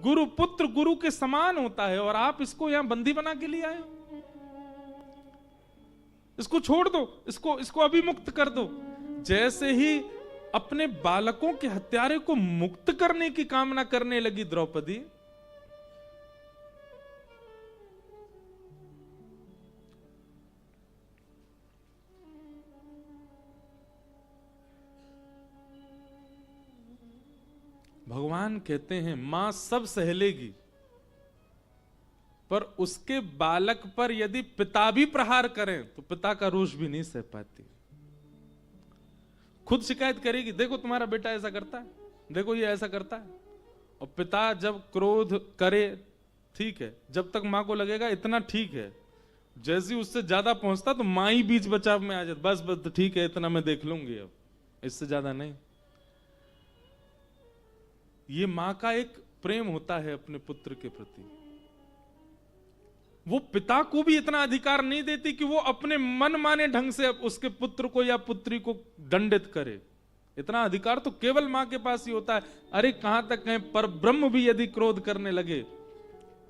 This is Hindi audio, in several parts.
गुरु पुत्र गुरु के समान होता है, और आप इसको यहां बंदी बना के लिए आए हो। इसको छोड़ दो, इसको अभी मुक्त कर दो। जैसे ही अपने बालकों के हत्यारे को मुक्त करने की कामना करने लगी द्रौपदी, भगवान कहते हैं मां सब सह लेगी, पर उसके बालक पर यदि पिता भी प्रहार करें तो पिता का रोष भी नहीं सह पाती। खुद शिकायत करेगी, देखो तुम्हारा बेटा ऐसा करता है, देखो ये ऐसा करता है। और पिता जब क्रोध करे, ठीक है, जब तक मां को लगेगा इतना ठीक है, जैसे उससे ज्यादा पहुंचता तो मां ही बीच बचाव में आ जाती, बस बस ठीक है, इतना मैं देख लूंगी, अब इससे ज्यादा नहीं। ये मां का एक प्रेम होता है अपने पुत्र के प्रति। वो पिता को भी इतना अधिकार नहीं देती कि वो अपने मन माने ढंग से उसके पुत्र को या पुत्री को दंडित करे। इतना अधिकार तो केवल मां के पास ही होता है। अरे कहां तक है, पर ब्रह्म भी यदि क्रोध करने लगे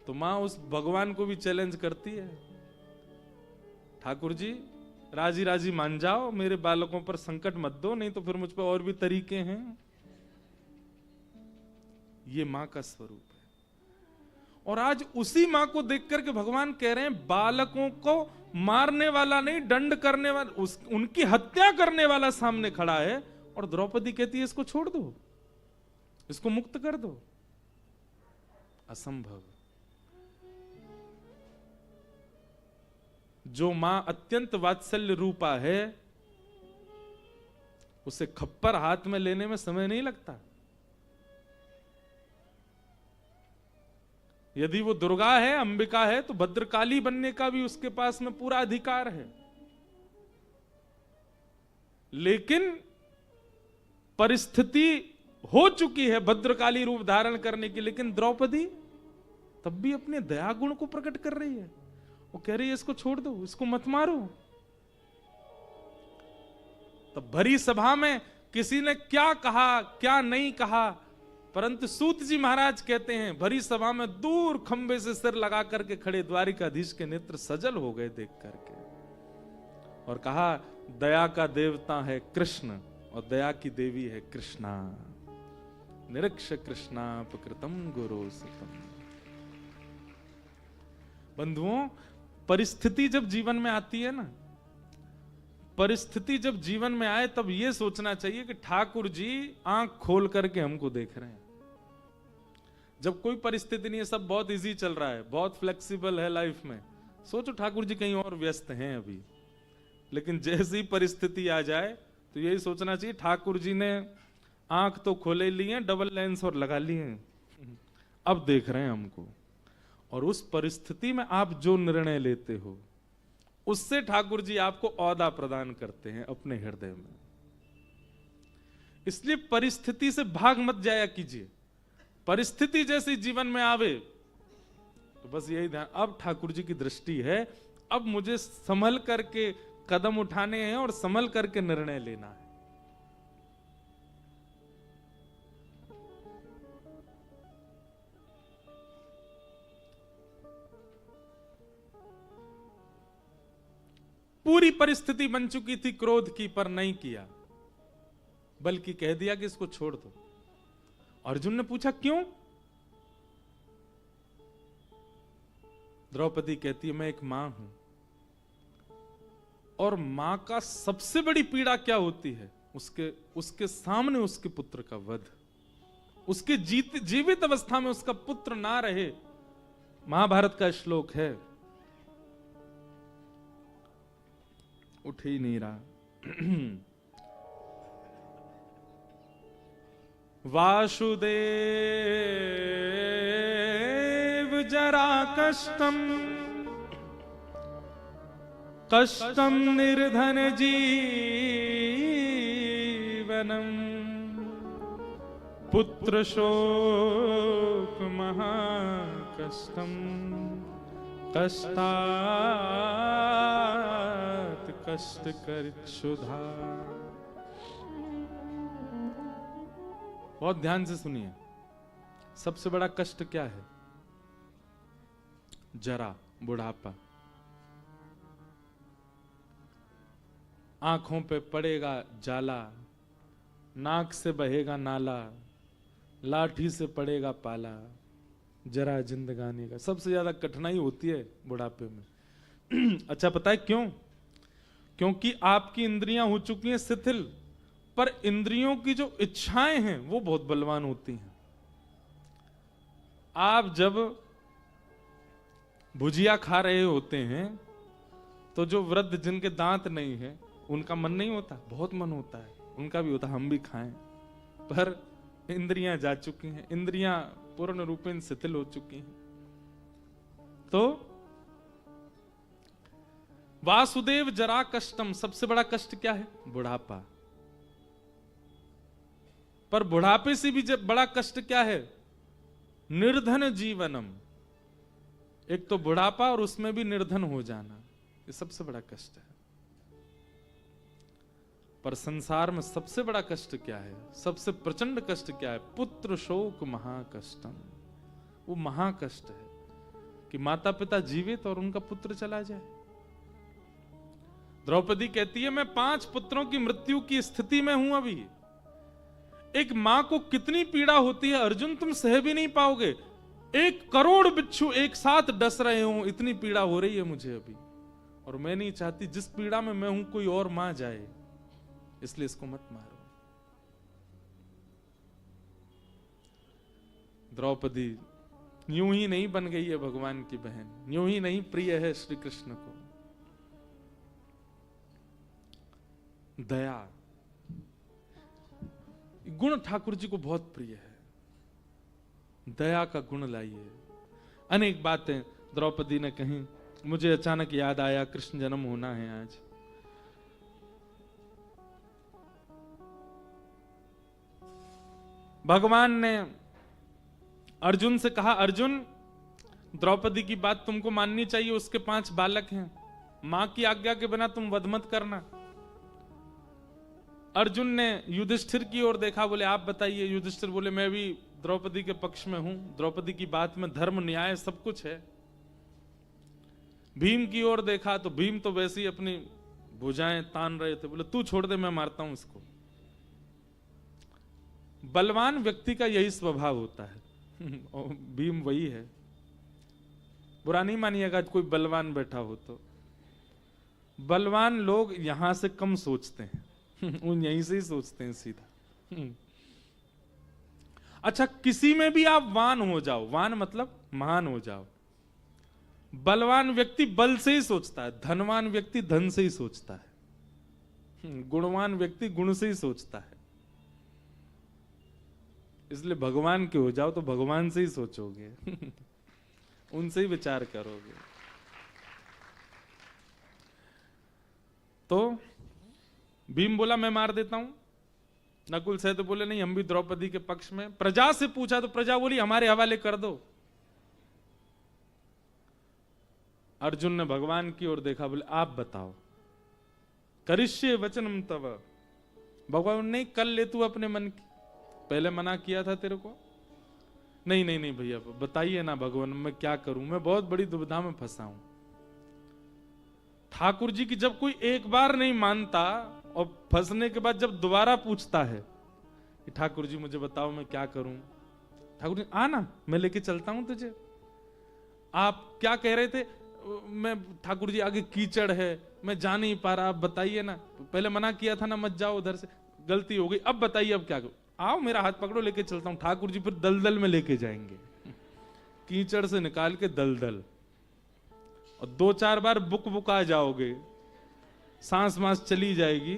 तो मां उस भगवान को भी चैलेंज करती है, ठाकुर जी राजी राजी मान जाओ, मेरे बालकों पर संकट मत दो, नहीं तो फिर मुझ पर और भी तरीके हैं। ये मां का स्वरूप है। और आज उसी मां को देख करके भगवान कह रहे हैं बालकों को मारने वाला नहीं, दंड करने वाला, उनकी हत्या करने वाला सामने खड़ा है, और द्रौपदी कहती है इसको छोड़ दो, इसको मुक्त कर दो। असंभव। जो मां अत्यंत वात्सल्य रूपा है, उसे खप्पर हाथ में लेने में समय नहीं लगता। यदि वो दुर्गा है, अंबिका है, तो भद्रकाली बनने का भी उसके पास में पूरा अधिकार है। लेकिन परिस्थिति हो चुकी है भद्रकाली रूप धारण करने की, लेकिन द्रौपदी तब भी अपने दया गुण को प्रकट कर रही है। वो कह रही है इसको छोड़ दो, इसको मत मारो। तब भरी सभा में किसी ने क्या कहा क्या नहीं कहा, परंतु सूत जी महाराज कहते हैं भरी सभा में दूर खंबे से सिर लगा करके खड़े द्वारिकाधीश के नेत्र सजल हो गए देख करके, और कहा दया का देवता है कृष्ण और दया की देवी है कृष्णा, निरक्ष कृष्णापकृतम गुरु सुतम। बंधुओं, परिस्थिति जब जीवन में आती है ना, परिस्थिति जब जीवन में आए तब यह सोचना चाहिए कि ठाकुर जी आंख खोल करके हमको देख रहे हैं। जब कोई परिस्थिति नहीं है, सब बहुत इजी चल रहा है, बहुत फ्लेक्सिबल है लाइफ में, सोचो ठाकुर जी कहीं और व्यस्त हैं अभी। लेकिन जैसी परिस्थिति आ जाए तो यही सोचना चाहिए ठाकुर जी ने आंख तो खोले लिए, डबल लेंस और लगा लिए, अब देख रहे हैं हमको। और उस परिस्थिति में आप जो निर्णय लेते हो उससे ठाकुर जी आपको औदा प्रदान करते हैं अपने हृदय में। इसलिए परिस्थिति से भाग मत जाया कीजिए। परिस्थिति जैसी जीवन में आवे तो बस यही ध्यान, अब ठाकुर जी की दृष्टि है, अब मुझे संभल करके कदम उठाने हैं और संभल करके निर्णय लेना है। पूरी परिस्थिति बन चुकी थी क्रोध की, पर नहीं किया, बल्कि कह दिया कि इसको छोड़ दो। अर्जुन ने पूछा क्यों? द्रौपदी कहती है मैं एक मां हूं, और मां का सबसे बड़ी पीड़ा क्या होती है? उसके सामने उसके पुत्र का वध, उसके जीवित अवस्था में उसका पुत्र ना रहे। महाभारत का श्लोक है, उठ ही नहीं रहा। वासुदेव जरा कष्टम कष्टम निर्धन जीवनम पुत्र शोक महाकष्टम कष्टात् कष्ट कर क्षुधा। बहुत ध्यान से सुनिए, सबसे बड़ा कष्ट क्या है? जरा, बुढ़ापा। आंखों पे पड़ेगा जाला, नाक से बहेगा नाला, लाठी से पड़ेगा पाला, जरा जिंदगानी का। सबसे ज्यादा कठिनाई होती है बुढ़ापे में। अच्छा, पता है क्यों? क्योंकि आपकी इंद्रियां हो चुकी हैं शिथिल, पर इंद्रियों की जो इच्छाएं हैं वो बहुत बलवान होती हैं। आप जब भुजिया खा रहे होते हैं तो जो वृद्ध जिनके दांत नहीं है उनका मन नहीं होता? बहुत मन होता है, उनका भी होता हम भी खाएं, पर इंद्रियां जा चुकी हैं, इंद्रियां पूर्ण रूपेण शिथिल हो चुकी हैं। तो वासुदेव जरा कष्टम, सबसे बड़ा कष्ट क्या है? बुढ़ापा। पर बुढ़ापे से भी जब बड़ा कष्ट क्या है? निर्धन जीवनम। एक तो बुढ़ापा और उसमें भी निर्धन हो जाना, ये सबसे बड़ा कष्ट है। पर संसार में सबसे बड़ा कष्ट क्या है? सबसे प्रचंड कष्ट क्या है? पुत्र शोक महाकष्टम। वो महाकष्ट है कि माता पिता जीवित और उनका पुत्र चला जाए। द्रौपदी कहती है मैं 5 पुत्रों की मृत्यु की स्थिति में हूं अभी। एक मां को कितनी पीड़ा होती है अर्जुन, तुम सह भी नहीं पाओगे। 1 करोड़ बिच्छू एक साथ डस रहे हो, इतनी पीड़ा हो रही है मुझे अभी, और मैं नहीं चाहती जिस पीड़ा में मैं हूं कोई और मां जाए, इसलिए इसको मत मारो। द्रौपदी यूं ही नहीं बन गई है भगवान की बहन, यूं ही नहीं प्रिय है श्री कृष्ण को। दया गुण ठाकुर जी को बहुत प्रिय है, दया का गुण लाइए। अनेक बातें द्रौपदी ने कही। मुझे अचानक याद आया कृष्ण जन्म होना है आज। भगवान ने अर्जुन से कहा अर्जुन द्रौपदी की बात तुमको माननी चाहिए, उसके 5 बालक हैं, मां की आज्ञा के बिना तुम वध मत करना। अर्जुन ने युधिष्ठिर की ओर देखा, बोले आप बताइए। युधिष्ठिर बोले मैं भी द्रौपदी के पक्ष में हूं, द्रौपदी की बात में धर्म न्याय सब कुछ है। भीम की ओर देखा तो भीम तो वैसे ही अपनी भुजाएं तान रहे थे, बोले तू छोड़ दे मैं मारता हूं इसको। बलवान व्यक्ति का यही स्वभाव होता है। और भीम वही है। बुरा नहीं मानिएगा कोई बलवान बैठा हो तो, बलवान लोग यहां से कम सोचते हैं, उन यहीं से ही सोचते हैं सीधा। अच्छा, किसी में भी आप वान हो जाओ, वान मतलब महान हो जाओ। बलवान व्यक्ति बल से ही सोचता है, धनवान व्यक्ति धन से ही सोचता है, गुणवान व्यक्ति गुण से ही सोचता है। इसलिए भगवान के हो जाओ तो भगवान से ही सोचोगे, उनसे ही विचार करोगे। तो भीम बोला मैं मार देता हूं। नकुल सहदेव बोले नहीं हम भी द्रौपदी के पक्ष में। प्रजा से पूछा तो प्रजा बोली हमारे हवाले कर दो। अर्जुन ने भगवान की ओर देखा, बोले आप बताओ। करिष्ये वचनम तव। भगवान नहीं कर ले तू अपने मन की, पहले मना किया था तेरे को। नहीं नहीं नहीं भैया बताइए ना भगवान, मैं क्या करूं, मैं बहुत बड़ी दुविधा में फंसा हूं। ठाकुर जी की जब कोई एक बार नहीं मानता और फंसने के बाद जब दोबारा पूछता है कि ठाकुर जी मुझे बताओ मैं क्या करूं, ठाकुर जी आना मैं लेके चलता हूं तुझे। आप क्या कह रहे थे? मैं ठाकुर जी आगे कीचड़ है, मैं जा नहीं पा रहा, आप बताइए ना। पहले मना किया था ना मत जाओ उधर से, गलती हो गई, अब बताइए अब क्या करूं। आओ मेरा हाथ पकड़ो लेके चलता हूं। ठाकुर जी फिर दलदल में लेके जाएंगे, कीचड़ से निकाल के दलदल, और 2-4 बार बुक बुक आ जाओगे, सांस मांस चली जाएगी,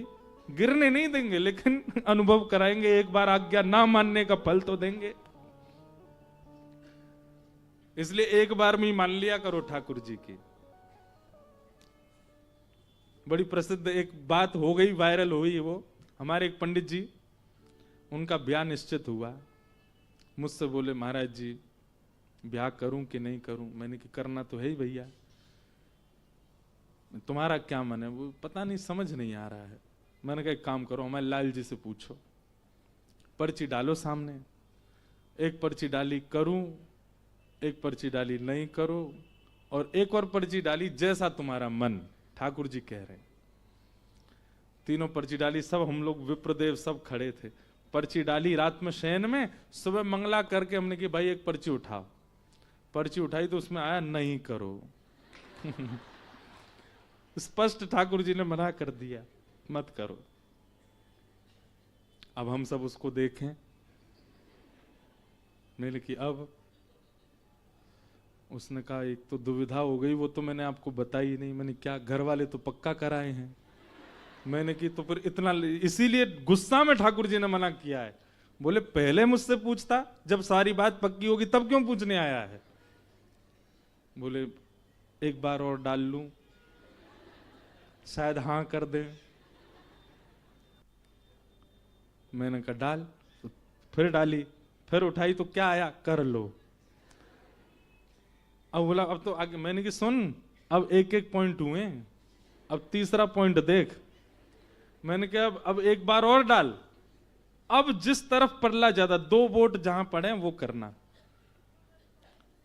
गिरने नहीं देंगे लेकिन अनुभव कराएंगे। एक बार आज्ञा ना मानने का फल तो देंगे। इसलिए एक बार में ही मान लिया करो ठाकुर जी की। बड़ी प्रसिद्ध एक बात हो गई, वायरल हुई। वो हमारे एक पंडित जी, उनका ब्याह निश्चित हुआ। मुझसे बोले महाराज जी ब्याह करूं कि नहीं करूं। मैंने कि करना तो है ही भैया, तुम्हारा क्या मन है? वो पता नहीं समझ नहीं आ रहा है। मैंने कहा एक काम करो, हमारे लाल जी से पूछो, पर्ची डालो सामने, एक पर्ची डाली करूं, एक पर्ची डाली नहीं करो, और एक और पर्ची डाली जैसा तुम्हारा मन। ठाकुर जी कह रहे हैं, तीनों पर्ची डाली, सब हम लोग विप्रदेव सब खड़े थे। पर्ची डाली रात में शयन में, सुबह मंगला करके हमने कि भाई एक पर्ची उठाओ। पर्ची उठाई तो उसमें आया नहीं करो। स्पष्ट ठाकुर जी ने मना कर दिया, मत करो। अब हम सब उसको देखें, मैंने कि अब उसने कहा एक तो दुविधा हो गई, वो तो मैंने आपको बताई नहीं। मैंने क्या, घर वाले तो पक्का कराए हैं। मैंने कि तो फिर इतना, इसीलिए गुस्सा में ठाकुर जी ने मना किया है। बोले पहले मुझसे पूछता, जब सारी बात पक्की होगी तब क्यों पूछने आया है। बोले एक बार और डाल लूं, शायद हां कर दे। मैंने कहा डाल, फिर डाली, फिर उठाई तो क्या आया, कर लो। अब बोला अब तो आगे। मैंने कि सुन, अब एक एक पॉइंट हुए, अब तीसरा पॉइंट देख। मैंने कहा अब एक बार और डाल, अब जिस तरफ पड़ला ज्यादा, 2 वोट जहां पड़े वो करना।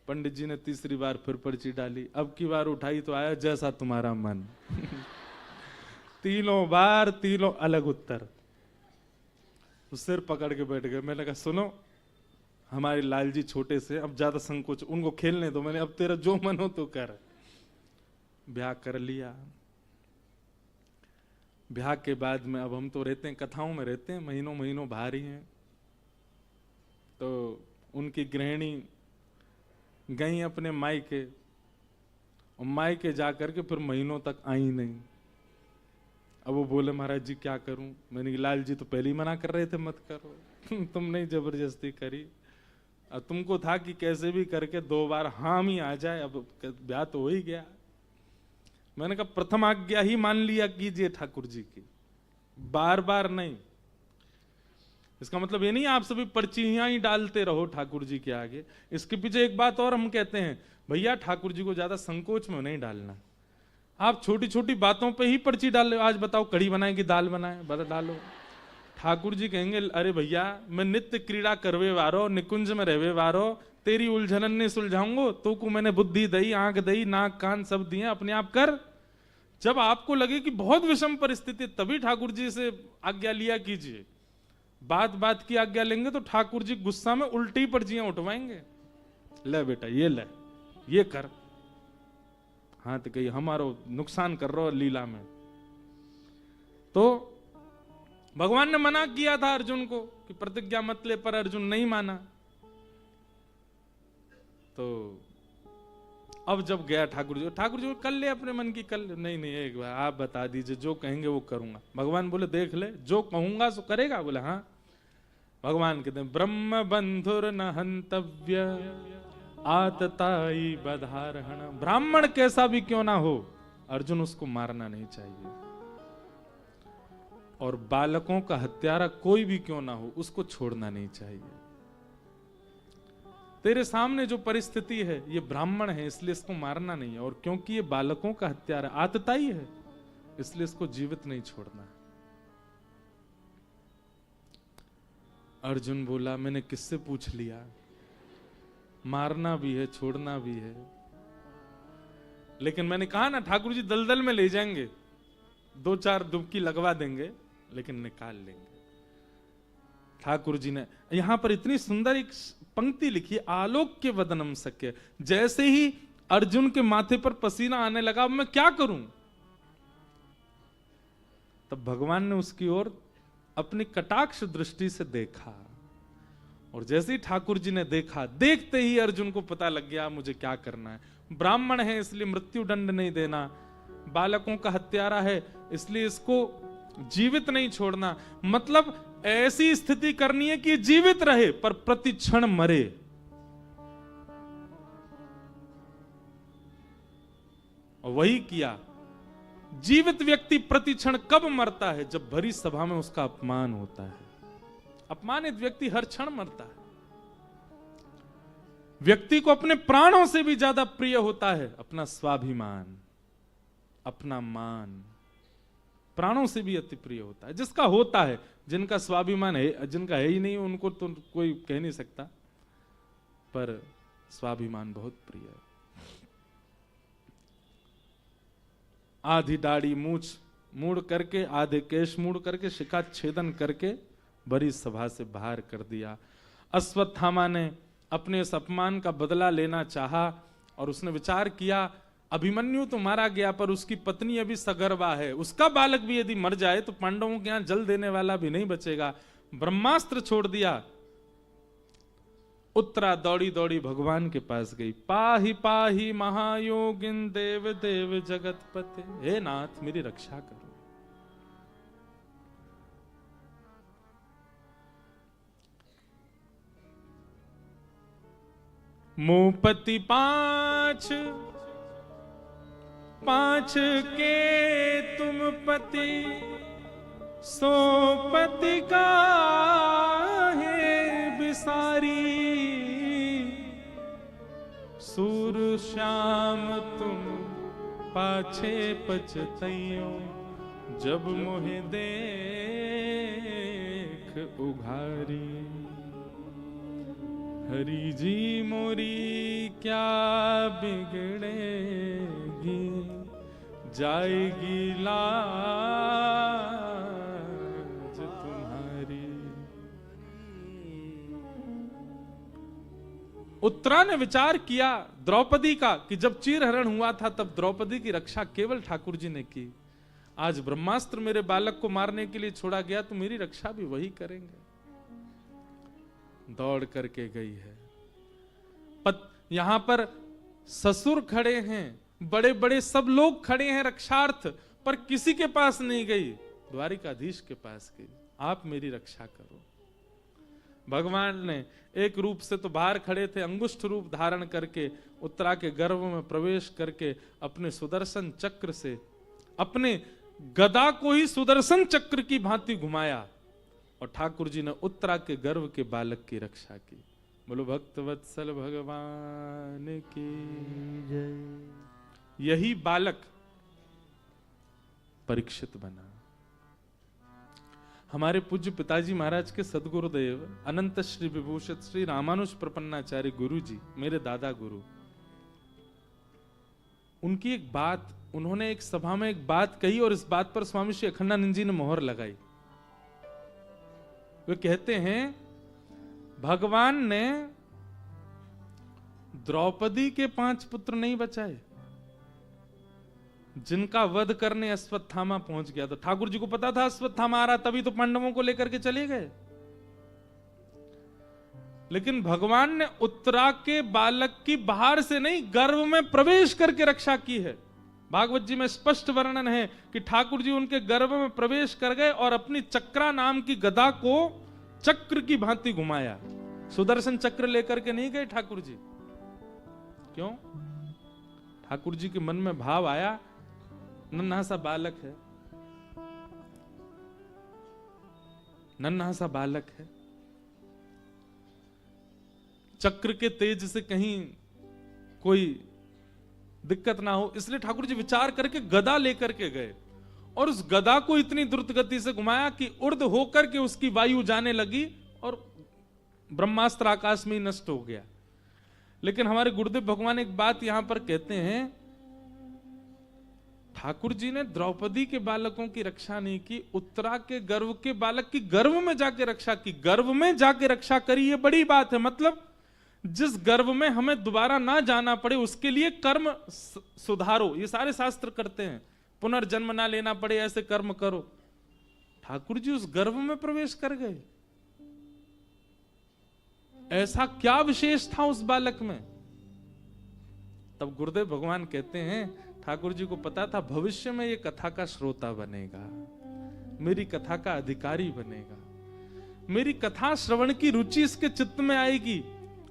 पंडित जी ने तीसरी बार फिर पर्ची डाली, अब की बार उठाई तो आया जैसा तुम्हारा मन। तीनों बार तीनों अलग उत्तर। सिर पकड़ के बैठ गए। मैंने कहा सुनो, हमारे लाल जी छोटे से, अब ज्यादा संकोच, उनको खेलने दो। मैंने अब तेरा जो मन हो तो कर। ब्याह कर लिया। ब्याह के बाद में अब हम तो रहते हैं कथाओं में, रहते हैं महीनों महीनों बाहर ही हैं। तो उनकी गृहिणी गई अपने मायके, और मायके जाकर के फिर महीनों तक आई नहीं। अब वो बोले महाराज जी क्या करूं। मैंने कहा लाल जी तो पहले ही मना कर रहे थे मत करो। तुमने जबरदस्ती करी। अब तुमको था कि कैसे भी करके 2 बार हां ही आ जाए, अब ब्याह तो हो ही गया। मैंने कहा प्रथम आज्ञा ही मान लिया कीजिए ठाकुर जी की, बार बार नहीं। इसका मतलब ये नहीं आप सभी पर्चियां ही डालते रहो ठाकुर जी के आगे। इसके पीछे एक बात और हम कहते हैं, भैया ठाकुर जी को ज्यादा संकोच में नहीं डालना। आप छोटी छोटी बातों पे ही पर्ची डाल लो। आज बताओ कढ़ी बनाए कि दाल बनाए, बता डालो। ठाकुर जी कहेंगे अरे भैया मैं नित्य क्रीड़ा करवे वारो, निकुंज में रहवे वारो, तेरी उलझनन ने सुलझाऊंगो, तो को मैंने बुद्धि दई, आंख दई, नाक कान सब दिए, अपने आप कर। जब आपको लगे कि बहुत विषम परिस्थिति, तभी ठाकुर जी से आज्ञा लिया कीजिए। बात बात की आज्ञा लेंगे तो ठाकुर जी गुस्सा में उल्टी पर्चियां उठवाएंगे। ले बेटा ये ले, ये कर। हाँ तो कहीं हमारो नुकसान कर रहा हो लीला में। तो भगवान ने मना किया था अर्जुन को कि प्रतिज्ञा मत ले, पर अर्जुन नहीं माना। तो अब जब गया ठाकुर जी कर ले अपने मन की, कर ले। नहीं नहीं एक बार आप बता दीजिए, जो कहेंगे वो करूंगा। भगवान बोले देख ले, जो कहूंगा सो करेगा। बोले हाँ। भगवान कहते हैं ब्रह्म बंधुर न हंतव्य आतताई बधारहण। ब्राह्मण कैसा भी क्यों ना हो, अर्जुन उसको मारना नहीं चाहिए। और बालकों का हत्यारा कोई भी क्यों ना हो, उसको छोड़ना नहीं चाहिए। तेरे सामने जो परिस्थिति है, ये ब्राह्मण है इसलिए इसको मारना नहीं है, और क्योंकि ये बालकों का हत्यारा आतताई है इसलिए इसको जीवित नहीं छोड़ना है। अर्जुन बोला मैंने किससे पूछ लिया, मारना भी है छोड़ना भी है। लेकिन मैंने कहा ना ठाकुर जी दलदल में ले जाएंगे, 2-4 डुबकी लगवा देंगे लेकिन निकाल लेंगे। ठाकुर जी ने यहां पर इतनी सुंदर एक पंक्ति लिखी, आलोक्य वदनम सख्य। जैसे ही अर्जुन के माथे पर पसीना आने लगा, अब मैं क्या करूं, तब भगवान ने उसकी ओर अपनी कटाक्ष दृष्टि से देखा। और जैसे ही ठाकुर जी ने देखा, देखते ही अर्जुन को पता लग गया मुझे क्या करना है। ब्राह्मण है इसलिए मृत्यु दंड नहीं देना, बालकों का हत्यारा है इसलिए इसको जीवित नहीं छोड़ना। मतलब ऐसी स्थिति करनी है कि जीवित रहे पर प्रति क्षण मरे। और वही किया। जीवित व्यक्ति प्रति क्षण कब मरता है, जब भरी सभा में उसका अपमान होता है। अपमानित व्यक्ति हर क्षण मरता है। व्यक्ति को अपने प्राणों से भी ज्यादा प्रिय होता है अपना स्वाभिमान, अपना मान, प्राणों से भी अति प्रिय होता है। जिसका होता है, जिनका स्वाभिमान है, जिनका है ही नहीं उनको तो कोई कह नहीं सकता। पर स्वाभिमान बहुत प्रिय है। आधी दाढ़ी मूछ मूड़ करके, आधे केश मूड़ करके, शिखा छेदन करके बड़ी सभा से बाहर कर दिया। अश्वत्थामा ने अपने इस अपमान का बदला लेना चाहा और उसने विचार किया, अभिमन्यु तो मारा गया पर उसकी पत्नी अभी सगर्भा है, उसका बालक भी यदि मर जाए तो पांडवों के यहां जल देने वाला भी नहीं बचेगा। ब्रह्मास्त्र छोड़ दिया। उत्तरा दौड़ी दौड़ी भगवान के पास गई। पाहि पाहि महायोगिन देव देव जगतपते, हे नाथ मेरी रक्षा करो। मुपति पांच पांच के तुम पति, सो पति का है बिसारी। सूर श्याम तुम पाछे पछतइयो, जब मोहे देख उघारी। हरि जी मोरी क्या बिगड़ेगी, जाएगी लाज तुम्हारी। उत्तरा ने विचार किया द्रौपदी का कि जब चीरहरण हुआ था तब द्रौपदी की रक्षा केवल ठाकुर जी ने की। आज ब्रह्मास्त्र मेरे बालक को मारने के लिए छोड़ा गया तो मेरी रक्षा भी वही करेंगे। दौड़ करके गई है। यहां पर ससुर खड़े हैं, बड़े बड़े सब लोग खड़े हैं रक्षार्थ, पर किसी के पास नहीं गई, द्वारिकाधीश के पास गई। आप मेरी रक्षा करो। भगवान ने एक रूप से तो बाहर खड़े थे, अंगुष्ठ रूप धारण करके उत्तरा के गर्भ में प्रवेश करके अपने सुदर्शन चक्र से अपने गदा को ही सुदर्शन चक्र की भांति घुमाया और ठाकुर जी ने उत्तरा के गर्भ के बालक की रक्षा की। बोलो भक्त वत्सल भगवान की जय। यही बालक परीक्षित बना। हमारे पूज्य पिताजी महाराज के सदगुरुदेव अनंत श्री विभूषित श्री रामानुज प्रपन्नाचार्य गुरु जी, मेरे दादा गुरु, उनकी एक बात, उन्होंने एक सभा में एक बात कही और इस बात पर स्वामी श्री अखंडानंद जी ने मोहर लगाई। वे कहते हैं भगवान ने द्रौपदी के 5 पुत्र नहीं बचाए जिनका वध करने अश्वत्थामा पहुंच गया। तो ठाकुर जी को पता था अश्वत्थामा आ रहा, तभी तो पांडवों को लेकर के चले गए। लेकिन भगवान ने उत्तरा के बालक की बाहर से नहीं, गर्भ में प्रवेश करके रक्षा की है। भागवत जी में स्पष्ट वर्णन है कि ठाकुर जी उनके गर्भ में प्रवेश कर गए और अपनी चक्रा नाम की गदा को चक्र की भांति घुमाया। सुदर्शन चक्र लेकर के नहीं गए ठाकुर जी। क्यों? ठाकुर जी के मन में भाव आया, नन्हा सा बालक है, नन्हा सा बालक है, चक्र के तेज से कहीं कोई दिक्कत ना हो, इसलिए ठाकुर जी विचार करके गदा लेकर के गए और उस गदा को इतनी द्रुत गति से घुमाया कि उर्ध होकर के उसकी वायु जाने लगी और ब्रह्मास्त्र आकाश में ही नष्ट हो गया। लेकिन हमारे गुरुदेव भगवान एक बात यहां पर कहते हैं, ठाकुर जी ने द्रौपदी के बालकों की रक्षा नहीं की, उत्तरा के गर्भ के बालक की गर्भ में जाके रक्षा की। गर्भ में जाके रक्षा करी, ये बड़ी बात है। मतलब जिस गर्भ में हमें दोबारा ना जाना पड़े उसके लिए कर्म सुधारो, ये सारे शास्त्र करते हैं। पुनर्जन्म ना लेना पड़े ऐसे कर्म करो। ठाकुर जी उस गर्भ में प्रवेश कर गए। ऐसा क्या विशेष था उस बालक में? तब गुरुदेव भगवान कहते हैं ठाकुर जी को पता था भविष्य में ये कथा का श्रोता बनेगा, मेरी कथा का अधिकारी बनेगा, मेरी कथा श्रवण की रुचि इसके चित्त में आएगी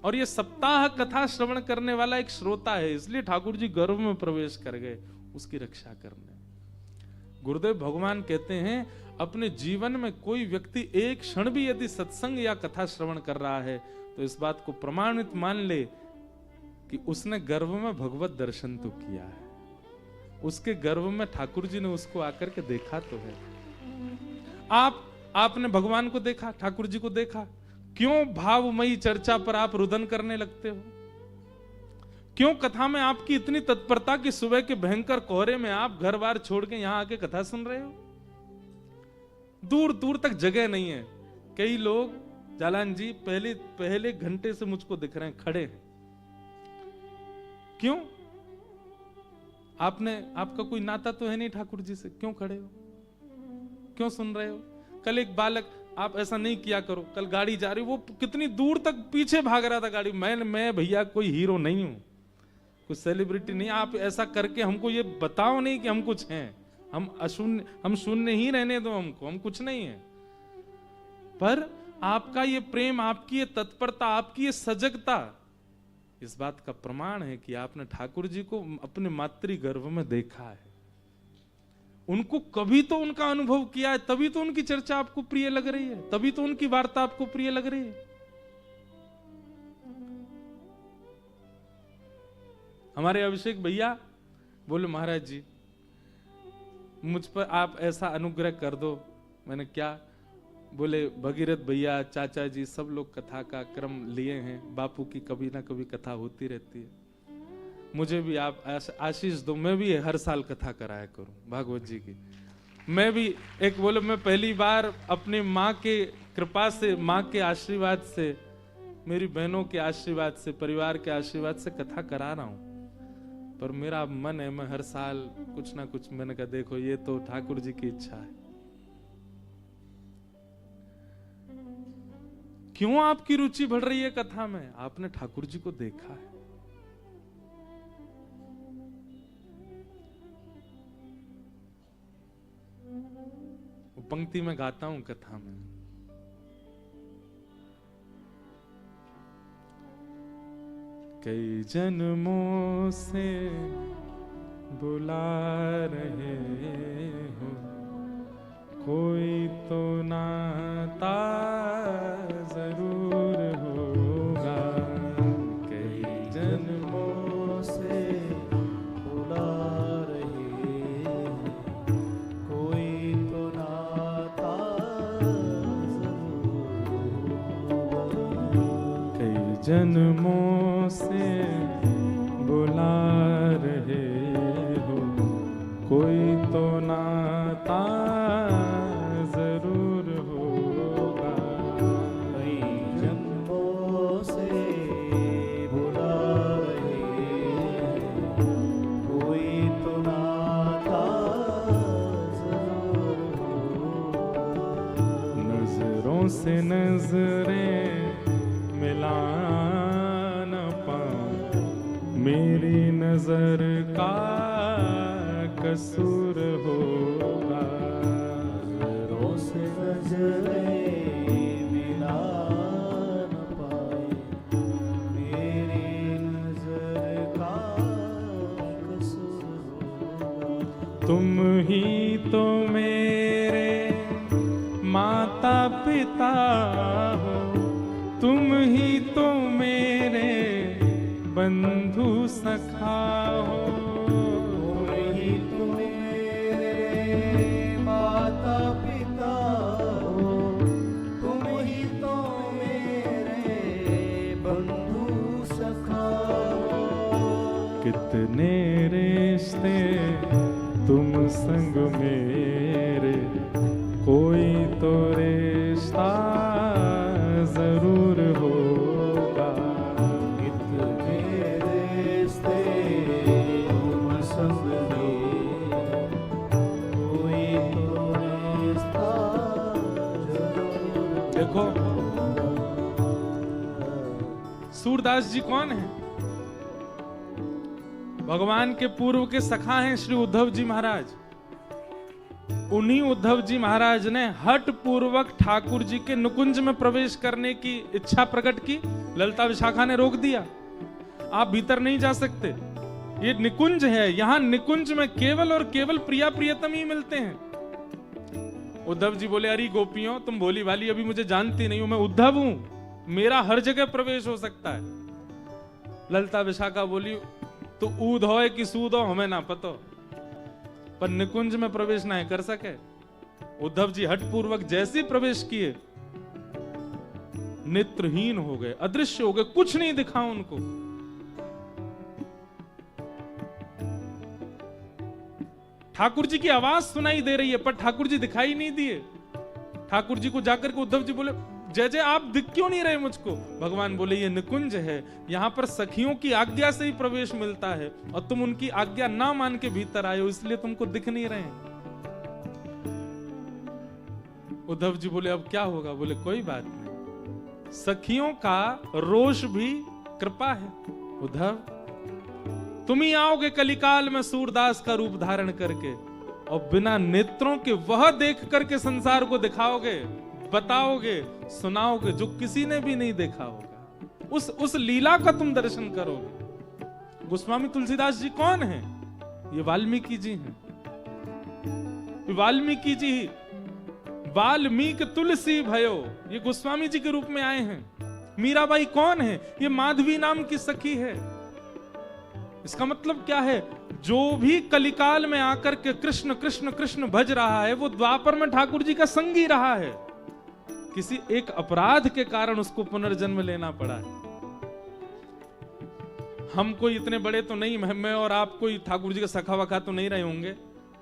और ये सप्ताह कथा श्रवण करने वाला एक श्रोता है। इसलिए ठाकुर जी गर्भ में प्रवेश कर गए उसकी रक्षा करने। गुरुदेव भगवान कहते हैं अपने जीवन में कोई व्यक्ति एक क्षण भी यदि सत्संग या कथा श्रवण कर रहा है तो इस बात को प्रमाणित मान ले कि उसने गर्भ में भगवत दर्शन तो किया है, उसके गर्भ में ठाकुर जी ने उसको आकर के देखा तो है। आपने भगवान को देखा, ठाकुर जी को देखा, क्यों भावमयी चर्चा पर आप रुदन करने लगते हो? क्यों कथा में आपकी इतनी तत्परता कि सुबह के भयंकर कोहरे में आप घर बार छोड़ के यहां आके कथा सुन रहे हो? दूर दूर तक जगह नहीं है। कई लोग, जालान जी, पहले घंटे से मुझको दिख रहे हैं, खड़े हैं। क्यों? आपका कोई नाता तो है नहीं ठाकुर जी से, क्यों खड़े हो? क्यों सुन रहे हो? कल एक बालक, आप ऐसा नहीं किया करो, कल गाड़ी जा रही, वो कितनी दूर तक पीछे भाग रहा था गाड़ी। मैं भैया कोई हीरो नहीं हूं, कुछ सेलिब्रिटी नहीं। आप ऐसा करके हमको ये बताओ नहीं कि हम कुछ हैं। हम शून्य ही रहने दो हमको, हम कुछ नहीं है। पर आपका ये प्रेम, आपकी ये तत्परता, आपकी ये सजगता, इस बात का प्रमाण है कि आपने ठाकुर जी को अपने मातृ गर्भ में देखा है। उनको कभी तो उनका अनुभव किया है, तभी तो उनकी चर्चा आपको प्रिय लग रही है, तभी तो उनकी वार्ता आपको प्रिय लग रही है। हमारे अभिषेक भैया बोले, महाराज जी मुझ पर आप ऐसा अनुग्रह कर दो। मैंने क्या? बोले, भगीरथ भैया, चाचा जी, सब लोग कथा का क्रम लिए हैं, बापू की कभी ना कभी कथा होती रहती है, मुझे भी आप आशीष दो, मैं भी हर साल कथा कराया करूं भागवत जी की। मैं भी एक, बोले, मैं पहली बार अपनी माँ के कृपा से, माँ के आशीर्वाद से, मेरी बहनों के आशीर्वाद से, परिवार के आशीर्वाद से कथा करा रहा हूं। पर मेरा मन है, मैं हर साल कुछ ना कुछ, मैंने कहा देखो ये तो ठाकुर जी की इच्छा है। क्यों आपकी रुचि बढ़ रही है कथा में? आपने ठाकुर जी को देखा है। वो पंक्ति में गाता हूं कथा में, कई जन्मों से बुला रहे हो, कोई तो नाता जरूर होगा। कई जन्मों से बुला रहे हो, कोई तो नाता जरूर होगा। कई जन्मों से बुला रहे हो, कोई तो नाता जरूर होगा। कई जन्मों से बुला रहे हो, कोई तो नाता जरूर होगा। नजरों से नजरें मिला न पाऊं, मेरी नजर का कसूर होगा। नजरों से नजरें मिला न पाए, मेरी नजर का कसूर होगा। तुम ही तो मेरे माता पिता हो, तुम ही तो मेरे बंधु सखा हो। तुम ही तो मेरे माता पिता हो, तुम ही तो मेरे बंधु सखा हो। कितने रिश्ते तुम संग मेरे, कोई तो रिश्ता जरूर होगा। कितने रिश्ते तुम संग मेरे, कोई तो रिश्ता जरूर। देखो सूरदास जी कौन है? भगवान के पूर्व के सखा हैं श्री उद्धव जी महाराज। उन्हीं उद्धव जी महाराज ने हठ पूर्वक ठाकुर जी के नुकुंज में प्रवेश करने की इच्छा प्रकट की। ललिता विशाखा ने रोक दिया, आप भीतर नहीं जा सकते, ये निकुंज है, यहां निकुंज में केवल और केवल प्रिया प्रियतम ही मिलते हैं। उद्धव जी बोले, अरे गोपियों, तुम भोली भाली अभी मुझे जानती नहीं हो, मैं उद्धव हूं, मेरा हर जगह प्रवेश हो सकता है। ललिता विशाखा बोली, तो ऊद हो कि सूद हो हमें ना पता, पर निकुंज में प्रवेश नहीं कर सके। उद्धव जी हठ पूर्वक जैसे प्रवेश किए, नेत्रहीन हो गए, अदृश्य हो गए, कुछ नहीं दिखा उनको। ठाकुर जी की आवाज सुनाई दे रही है पर ठाकुर जी दिखाई नहीं दिए। ठाकुर जी को जाकर के उद्धव जी बोले, जय जय आप दिख क्यों नहीं रहे मुझको? भगवान बोले, ये निकुंज है, यहां पर सखियों की आज्ञा से ही प्रवेश मिलता है और तुम उनकी आज्ञा ना मान के भीतर आए हो, इसलिए तुमको दिख नहीं रहे हैं। उद्धव जी बोले, अब क्या होगा? बोले, कोई बात नहीं, सखियों का रोष भी कृपा है। उद्धव, तुम ही आओगे कलिकाल में सूरदास का रूप धारण करके और बिना नेत्रों के वह देख करके संसार को दिखाओगे, बताओगे, सुनाओगे जो किसी ने भी नहीं देखा होगा। उस लीला का तुम दर्शन करोगे। गोस्वामी तुलसीदास जी कौन है? ये वाल्मीकि जी हैं। वाल्मीकि जी, वाल्मीकि तुलसी भयो, ये गोस्वामी जी के रूप में आए हैं। मीराबाई कौन है? ये माधवी नाम की सखी है। इसका मतलब क्या है? जो भी कलिकाल में आकर के कृष्ण कृष्ण कृष्ण भज रहा है, वो द्वापर में ठाकुर जी का संगी रहा है। किसी एक अपराध के कारण उसको पुनर्जन्म लेना पड़ा है। हम कोई इतने बड़े तो नहीं, मैं और आप कोई ठाकुर जी का सखा वखा तो नहीं रहे होंगे,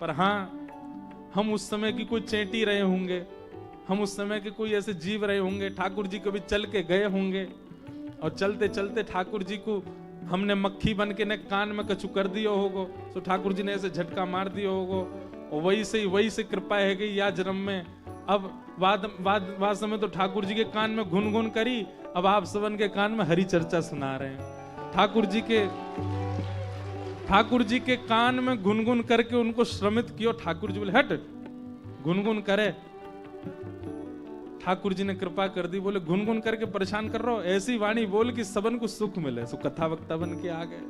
पर हाँ, हम उस समय की कोई चेंटी रहे होंगे, हम उस समय के कोई ऐसे जीव रहे होंगे। ठाकुर जी कभी चल के गए होंगे और चलते चलते ठाकुर जी को हमने मक्खी बन के ने कान में कछु कर दिया होगो, तो ठाकुर जी ने ऐसे झटका मार दिया होगो और वही से कृपा है गई या जन्म में। अब वाद समय तो ठाकुर जी के कान में गुनगुन करी, अब आप सबन के कान में हरी चर्चा सुना रहे हैं। ठाकुर जी के कान में गुनगुन करके उनको श्रमित किया। ठाकुर जी बोले, हट, गुनगुन करे। ठाकुर जी ने कृपा कर दी, बोले गुनगुन करके परेशान कर रहा हो, ऐसी वाणी बोल कि सबन को सुख मिले। सो कथा वक्ता बन के आ गए।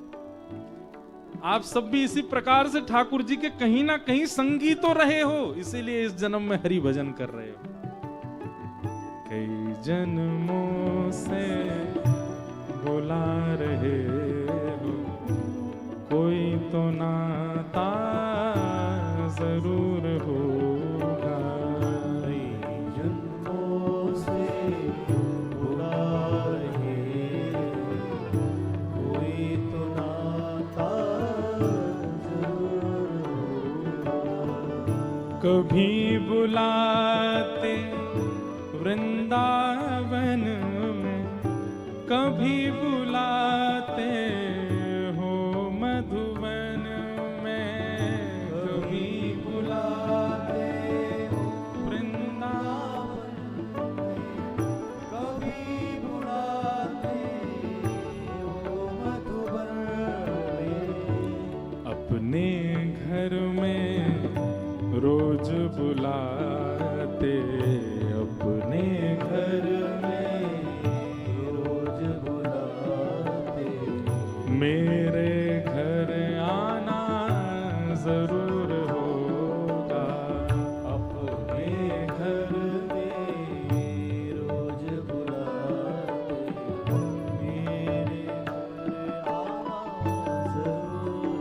आप सब भी इसी प्रकार से ठाकुर जी के कहीं ना कहीं संगी तो रहे हो, इसीलिए इस जन्म में हरि भजन कर रहे हो। कई जन्मों से बुला रहे हो, कोई तो नाता जरूर होगा। कई जन्मों से बुला रहे हो, कोई तो नाता जरूर होगा। कभी बुलाते वृंदावन में, कभी बुलाते हो मधुवन में, कभी बुलाते हो वृंदावन में, कभी बुलाते हो मधुवन में। अपने घर में रोज बुलाते, अपने घर में रोज बुलाते, मेरे घर आना जरूर होगा। अपने घर में रोज बुलाते, मेरे घर आना जरूर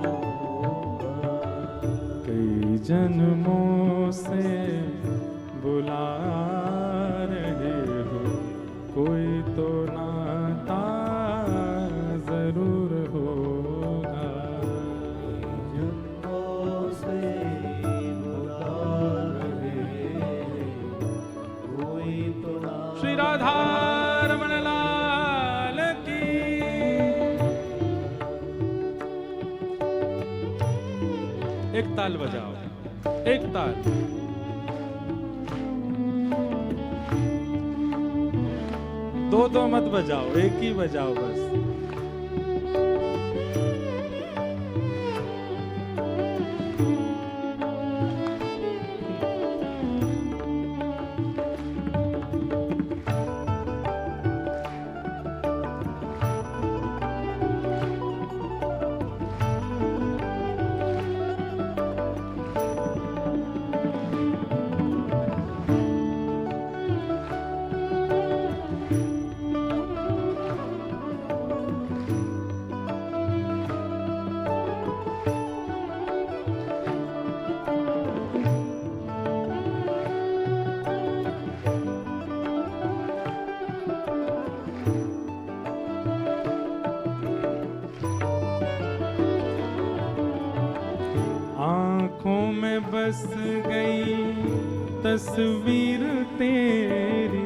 होगा। कई जन्मों से बुला रहे हो, कोई तो नाता जरूर होगा। जन्मों से बुला रहे हो, कोई तो नाता। श्री राधा रमण लाल की। एक ताल बजाओ, एक ताल। दो मत बजाओ, एक ही बजाओ बस। बस गई तस्वीर तेरी,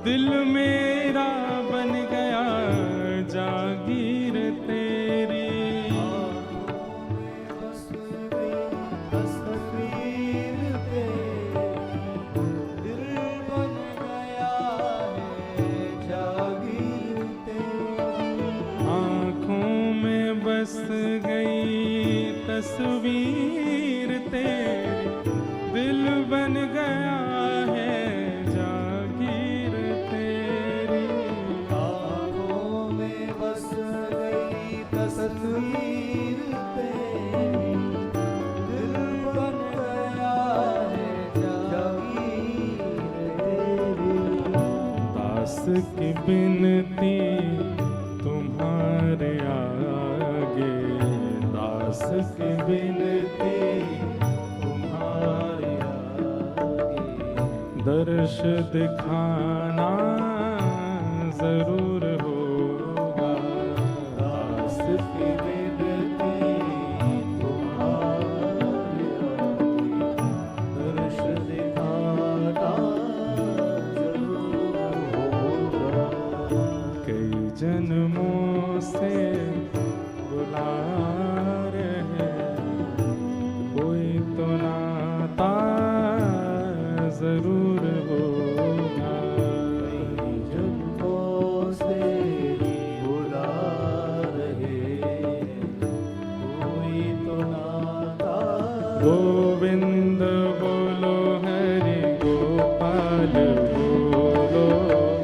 दिल मेरा बन गया जागीर तेरी। बस गई तस्वीर तेरी, दिल बन गया है जागीर तेरी। आँखों में बस गई तस्वीर तेरी, दिल बन गया है जागीर तेरी। दास की बिनती तुम्हारे आगे, दास की बिनती तुम्हारे आगे, दर्श दिखाना जरूर होगा। दास की बिनती तुम्हारे आगे, दर्श दिखाना जरूर होगा। कई जन्मों से बुला रहे, कोई तो नाता जरूर होगा। कई जन्मों से बुला रहे, कोई तो नाता। गोविंद बोलो हरि गोपाल बोलो,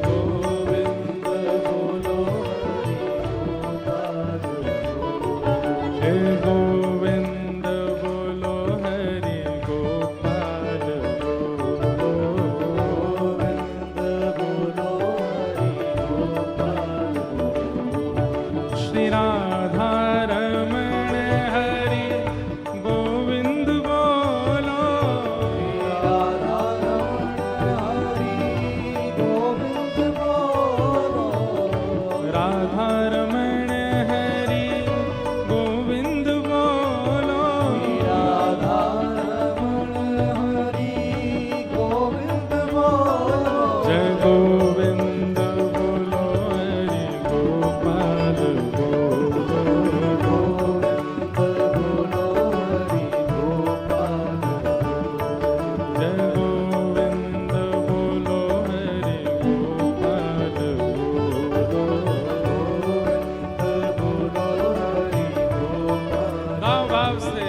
गोविंद बोलो हरि गोपाल बोलो। हे गोविंद बोलो हरि गोपाल बोलो। गोविंद बोलो हरि गोपाल बोलो। श्री राधा रमण हरि गोविंद बोलो, राधा रमण हरि गोविंद बोलो। राधा रमण हरि गोविंद बोलो। राधा रमण हरि गोविंद बोलो। जय गोविंद बोलो हरि गोपाल बोलो। गोविंद बोलो हरि गोपाल बोलो। जय गोविंद बोलो हरि गोपाल बोलो। गोविंद बोलो हरि गोपाल। गाओ भाव से,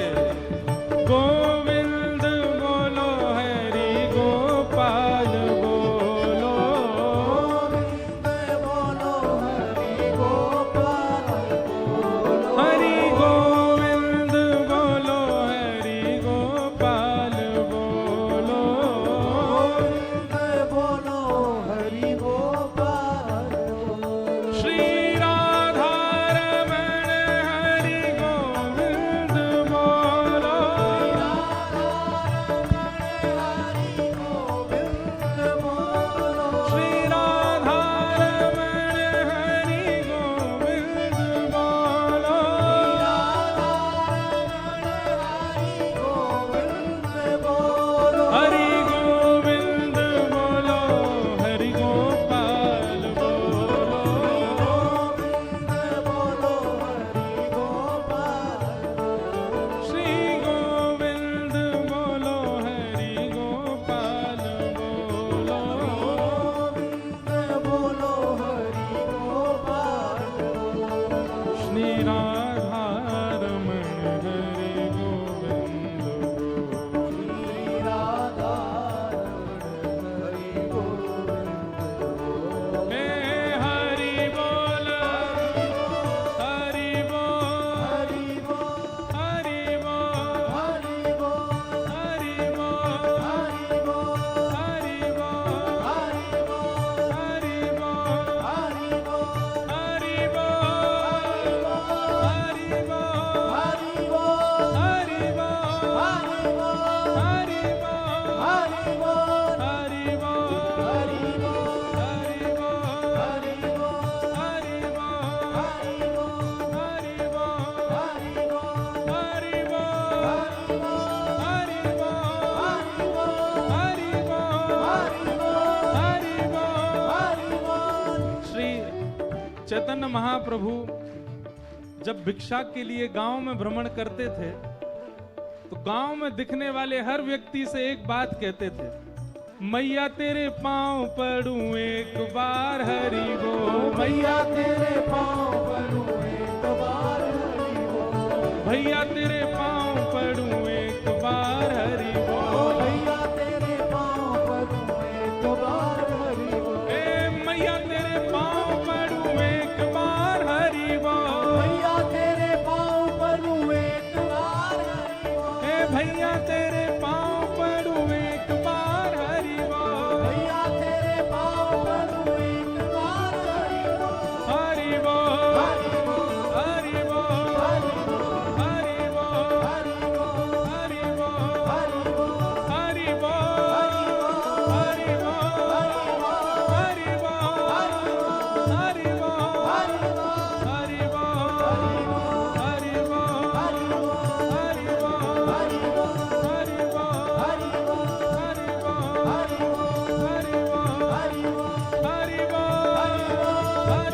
गोविंद बोलो हरि गोपाल बोलो। गोविंद बोलो हरि गोपाल बोलो। हरि गोविंद बोलो हरि गोपाल बोलो। गोविंद बोलो हरि गोपाल बोलो। श्री राधा रमण हरि गोविंद बोलो। हरि गोविंद बोलो। श्री राधा रमण हरि गोविंद बोलो। हरि गोविंद बोलो। हरि गोविंद बोलो हरि गोपाल बोलो। गोविंद बोलो हरि गोपाल बोलो। श्री गोविंद बोलो हरि गोपाल बोलो। गोविंद बोलो हरि गोपाल बोलो। श्री राधा रमण हरि गोविंद बोलो। श्री राधा रमण हरि गोविंद बोलो। हे हरि बोल, हरि बोल, हरि बोल। हरि बोल, हरि बोल। हरि बोल, हरि बोल। हरि बोल, हरि बोल। हरि बोल, हरि बोल। हरि बोल। चैतन्य महाप्रभु जब भिक्षा के लिए गांव में भ्रमण करते थे तो गांव में दिखने वाले हर व्यक्ति से एक बात कहते थे, मैया तेरे पांव पड़ूं एक बार हरि बोल, मैया तेरे पाँव पड़ूं एक बार हरि बोल, भैया तेरे पांव पड़ूं एक बार हरि बोल, मैया तेरे पाँव पड़ूं एक बार हरि बोल, ए मैया तेरे पांव पड़ूं एक बार हरि बोल, मैया तेरे पाँव पड़ूं एक बार हरि बोल, ए भैया तेरे पांव पड़ूं एक बार हरि बोल, मैया तेरे पाँव पड़ूं एक बार हरि बोल, हरि बोल, हरि बोल, हरि बोल, हरि बोल, हरि बोल, हरि हरि बोल, बोल, हरि बोल, हरि बोल, हरि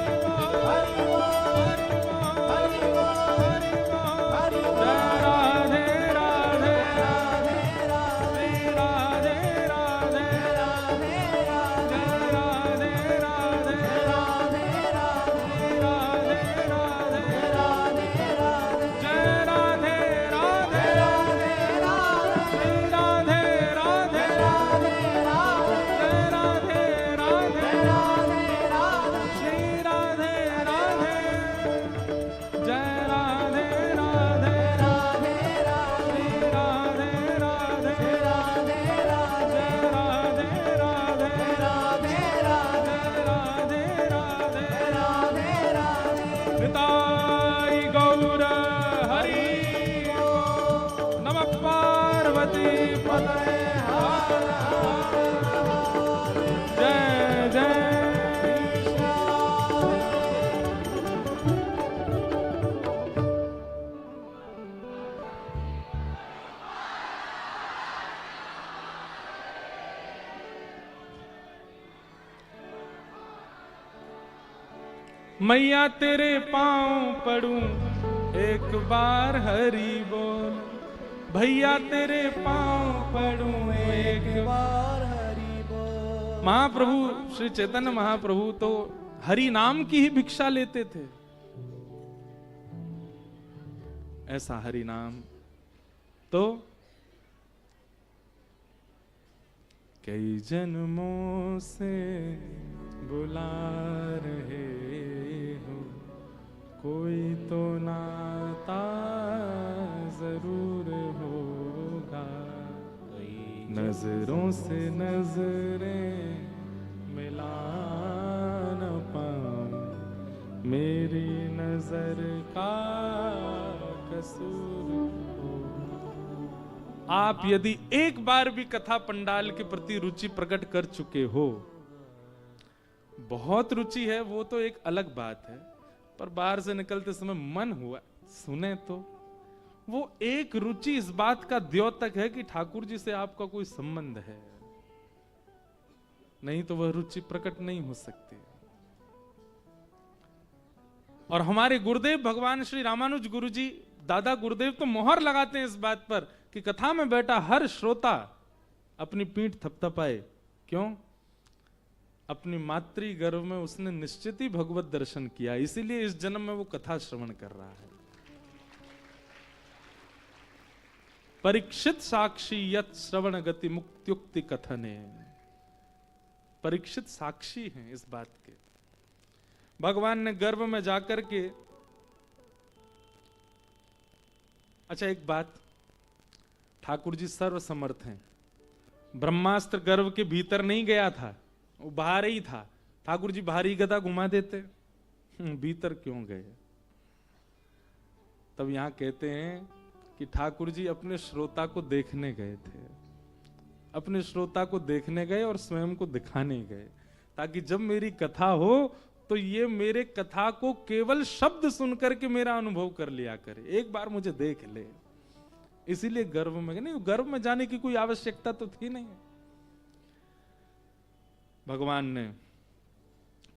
बोल, हरि बोल, हरि बोल, हरि बोल, हरि बोल, हरि बोल, जय जय मैया तेरे पांव पड़ूं एक बार हरि बोल, भैया तेरे पांव पड़ूं एक बार हरि बोल, महाप्रभु श्री चैतन्य महाप्रभु तो हरि नाम की ही भिक्षा लेते थे। ऐसा हरि नाम तो कई जन्मों से बुला रहे हो, कोई तो नाता जरूर होगा, नजरों से नजरें मिला न पाऊं, मेरी नजर का कसूर होगा। आप यदि एक बार भी कथा पंडाल के प्रति रुचि प्रकट कर चुके हो, बहुत रुचि है वो तो एक अलग बात है, पर बाहर से निकलते समय मन हुआ सुने तो वो एक रुचि इस बात का द्योतक है कि ठाकुर जी से आपका कोई संबंध है, नहीं तो वह रुचि प्रकट नहीं हो सकती। और हमारे गुरुदेव भगवान श्री रामानुज गुरु जी दादा गुरुदेव तो मोहर लगाते हैं इस बात पर कि कथा में बैठा हर श्रोता अपनी पीठ थपथपाए। क्यों? अपनी मातृ गर्भ में उसने निश्चित ही भगवत दर्शन किया, इसीलिए इस जन्म में वो कथा श्रवण कर रहा है। परीक्षित साक्षी यत श्रवण गति मुक्त्युक्ति कथने, परीक्षित साक्षी हैं इस बात के। भगवान ने गर्भ में जाकर के, अच्छा एक बात, ठाकुर जी सर्व समर्थ हैं। ब्रह्मास्त्र गर्भ के भीतर नहीं गया था, वो बाहर ही था। ठाकुर जी बाहरी गदा घुमा देते, भीतर क्यों गए? तब यहां कहते हैं कि ठाकुर जी अपने श्रोता को देखने गए थे, अपने श्रोता को देखने गए और स्वयं को दिखाने गए, ताकि जब मेरी कथा हो तो ये मेरे कथा को केवल शब्द सुनकर के मेरा अनुभव कर लिया करे, एक बार मुझे देख ले। इसीलिए गर्भ में नहीं, गर्भ में जाने की कोई आवश्यकता तो थी नहीं। भगवान ने